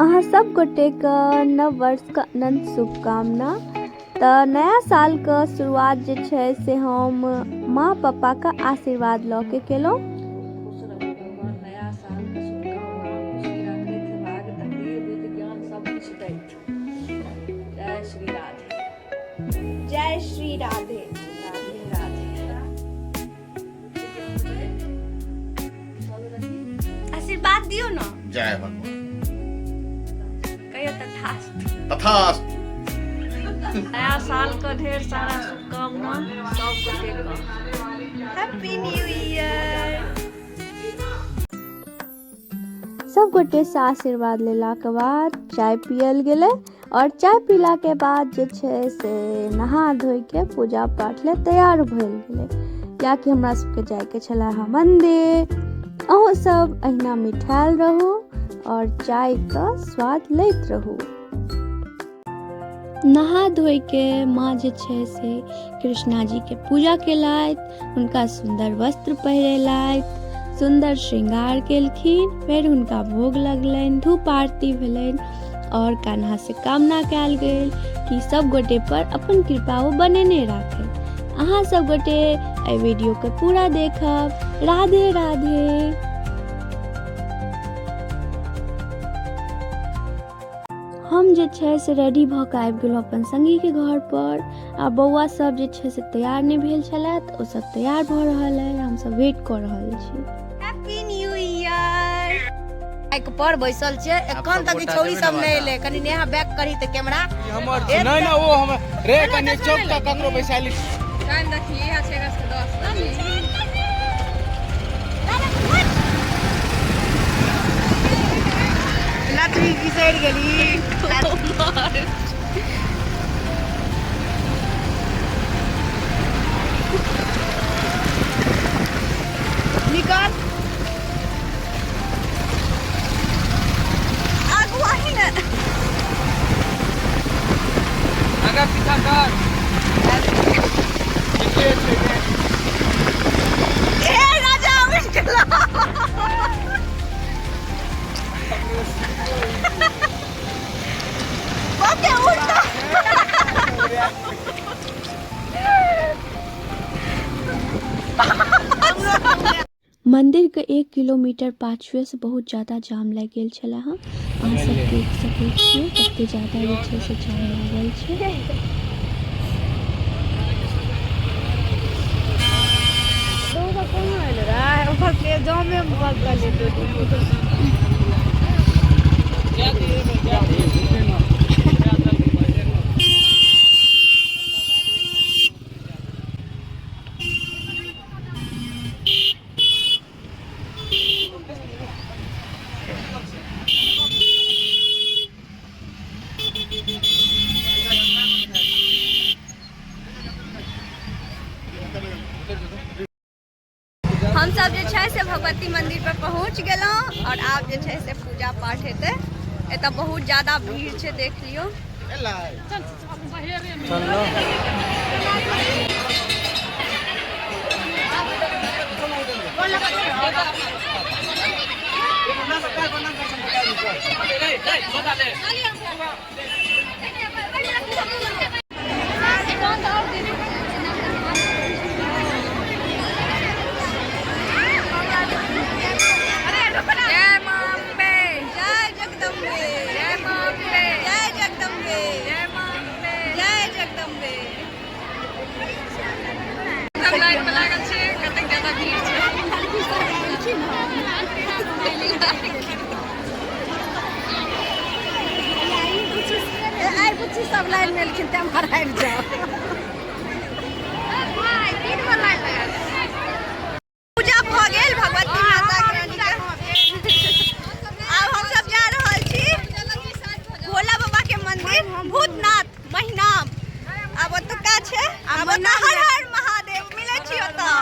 अहाँ सब गोटे के नव वर्ष के अनंत शुभकामना। तो नया साल के शुरुआत जे छै से हम माँ पापा का आशीर्वाद लऽ के केलहुँ। खुश रहू, भगवान नया साल के शुभकामना, खुशी रखैत, भाग धरी, बुद्धि ज्ञान सब किछु दैत। जय श्री राधे। जय श्री राधे। राधे राधे। आशीर्वाद दियो ना। जय भगवान। कहियो तथास्तु। तथास्तु। नया साल का ढेर सारा शुभकामना सब गोटे को। Happy new year. सब गोटे से आशीर्वाद लेला के बाद चाय पियल गेले और चाय पीला के बाद जे छै से नहा धोइ के पूजा पाठ ले तैयार भेल गेले, कियाकि हमरा सबके जाय के छला है मंदिर। अहूँ सब अहिना मिठाल रहू और चाय का स्वाद लैत रहू। नहा धोइ के माँ जे छै से कृष्णा जी के पूजा केलथि, हुनका सुंदर वस्त्र पहिरेलथि, सुंदर श्रृंगार केलखिन, फिर हुनका भोग लगलनि, धूप आरती भेलनि और कान्हा से कामना कयल गेल कि सब गोटे पर अपन कृपा ओ बनेने राखे। अहाँ सब गोटे एहि वीडियो के पूरा देखब। राधे राधे। हम जे छै से रेडी भऽ कऽ आबि गेलहुँ अपन संगी के घर पर। आ बौआ सब जे छै से तैयार नहि भेल छलथि, ओ सब तैयार भऽ रहल है, हम सब वेट कऽ रहल छी। Happy new year. बाइक पर बैसल छै, एखन तक छौरी सब नहीं एले। कनी नेहा बैक करी त कैमरा हमर नहीं ना वो हम रे कनी चौक तक ककरो बैसाली टाइम देखिए है 6:10। लाठी की साइड गेली निकाल आगू आही ना आगा पीछा कर ए राजा उठ गेला ओके उठा मंदिर के 1 किलोमीटर पाछुए से बहुत ज्यादा जाम लग गेल छले हँ। अहाँ सब देख सकै छियै कते ज्यादा जे छै से जाम लागल छै। जामे हम सब जे छै से भगवती मंदिर पर पहुंच गेलहुं और आब जे छै से पूजा पाठ हेतै। एतऽ बहुत ज्यादा भीड़ छै, देख लियो। सब लाइन में लेकिन हमारा आबि जाओ। पूजा भऽ गेल भगवती माता के रानी के। आब हम सब जा रहल छी भोला बाबा के मंदिर, भूतनाथ महिनाम। आब ओतुका छै, आब ओतऽ हर हर महादेव मिलै छी ओतऽ।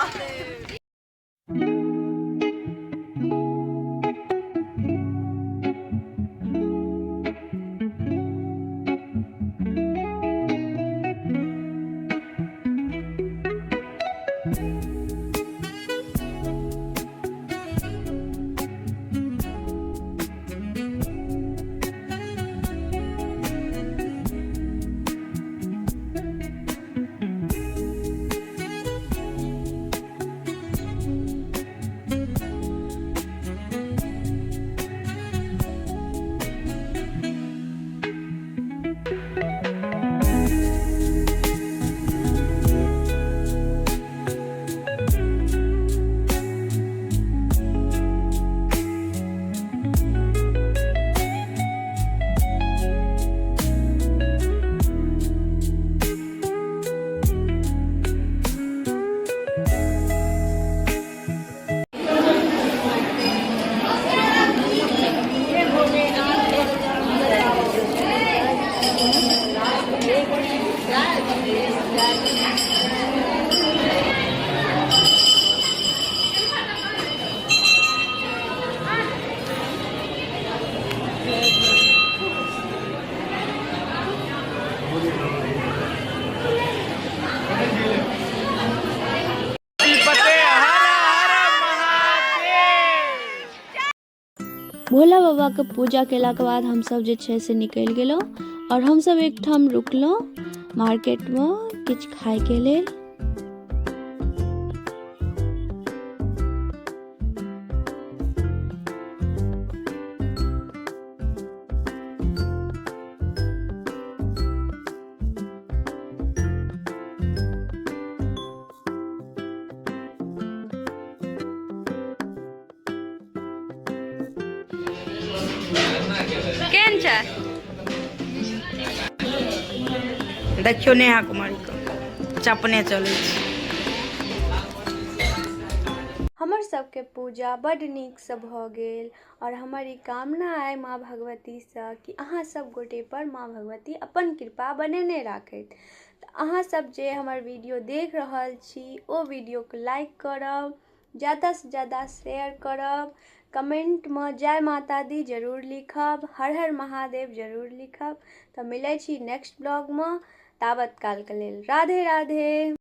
भोला बाबा के पूजा केला के बाद हम सब जे छै से निकलि गेलहुँ और हम सब एकठाम रुकलहुँ मार्केट में किछु खाय के लेल। केहन छै? देखियो नेहा कुमारी को चपने चले छै। हमर सबके पूजा बड नीक से भऽ गेल और हमर ई कामना अइ माँ भगवती से कि अहाँ सब गोटे पर माँ भगवती अपन कृपा बनेने राखैत। अहाँ सब जे हमर वीडियो देख रहल छी ओ वीडियो को लाइक करब, ज़्यादा से ज़्यादा शेयर करब, कमेंट में जय माता दी जरूर लिखब, हर हर महादेव जरूर लिखब। तो मिलै छी नेक्स्ट ब्लॉग में, ताबत काल के लेल राधे राधे।